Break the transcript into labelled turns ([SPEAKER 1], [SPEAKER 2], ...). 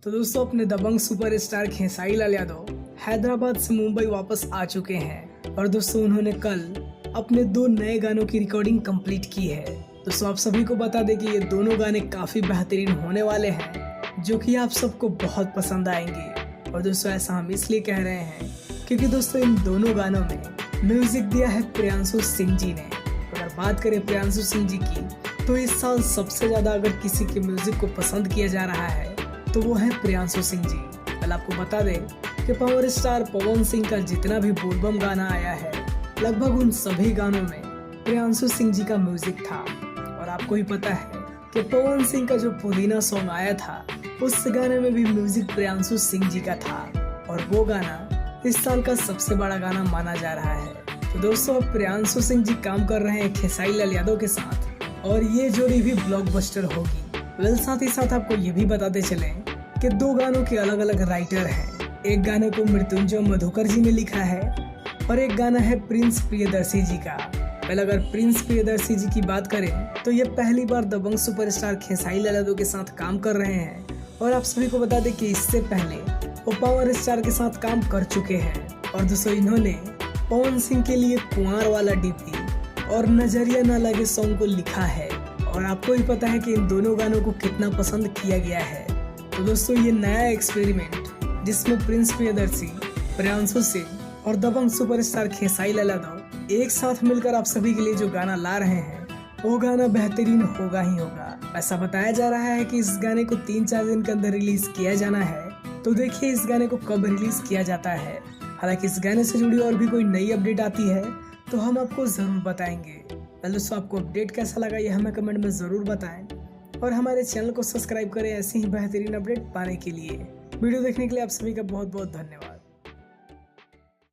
[SPEAKER 1] तो दोस्तों अपने दबंग सुपरस्टार खेसारी लाल यादव हैदराबाद से मुंबई वापस आ चुके हैं और दोस्तों उन्होंने कल अपने 2 नए गानों की रिकॉर्डिंग कंप्लीट की है। दोस्तों आप सभी को बता दें कि ये दोनों गाने काफी बेहतरीन होने वाले हैं जो कि आप सबको बहुत पसंद आएंगे। और दोस्तों ऐसा हम इसलिए कह रहे हैं क्योंकि दोस्तों इन दोनों गानों में म्यूजिक दिया है प्रियांशु सिंह जी ने। अगर बात करें प्रियांशु सिंह जी की तो इस साल सबसे ज्यादा अगर किसी के म्यूजिक को पसंद किया जा रहा है तो वो है प्रियांशु सिंह जी। कल आपको बता दें कि पावर स्टार पवन सिंह का जितना भी बोलबम गाना आया है लगभग उन सभी गानों में प्रियांशु सिंह जी का म्यूजिक था। और आपको ही पता है कि पवन सिंह का जो पुदीना सॉन्ग आया था उस गाने में भी म्यूजिक प्रियांशु सिंह जी का था और वो गाना इस साल का सबसे बड़ा गाना माना जा रहा है। तो दोस्तों अब प्रियांशु सिंह जी काम कर रहे हैं खेसारी लाल यादव के साथ और ये जोड़ी भी ब्लॉकबस्टर होगी। वेल साथ ही साथ आपको ये भी बताते चले कि 2 गानों के अलग अलग राइटर हैं। एक गाने को मृत्युंजय मधुकर जी ने लिखा है और एक गाना है प्रिंस प्रियदर्शी जी का। वेल अगर प्रिंस प्रियदर्शी जी की बात करें तो ये पहली बार दबंग सुपरस्टार खेसारी लाल यादव के साथ काम कर रहे हैं और आप सभी को बता दें कि इससे पहले वो पावर स्टार के साथ काम कर चुके हैं। और दोस्तों इन्होंने पवन सिंह के लिए कुंवार वाला डीपी और नजरिया ना लगे सॉन्ग को लिखा है और आपको ही पता है कि इन दोनों गानों को कितना पसंद किया गया है। तो दोस्तों ये नया एक्सपेरिमेंट जिसमें प्रिंस प्रियदर्शी, प्रियांशु सिंह और दबंग सुपरस्टार खेसारी लाल यादव एक साथ मिलकर आप सभी के लिए जो गाना ला रहे हैं वो गाना बेहतरीन होगा ही होगा। ऐसा बताया जा रहा है कि इस गाने को 3-4 दिन के अंदर रिलीज किया जाना है। तो देखिए इस गाने को कब रिलीज किया जाता है। हालांकि इस गाने से जुड़ी और भी कोई नई अपडेट आती है तो हम आपको जरूर बताएंगे। दोस्तों आपको अपडेट कैसा लगा ये हमें कमेंट में जरूर बताएं और हमारे चैनल को सब्सक्राइब करें ऐसे ही बेहतरीन अपडेट पाने के लिए। वीडियो देखने के लिए आप सभी का बहुत बहुत धन्यवाद।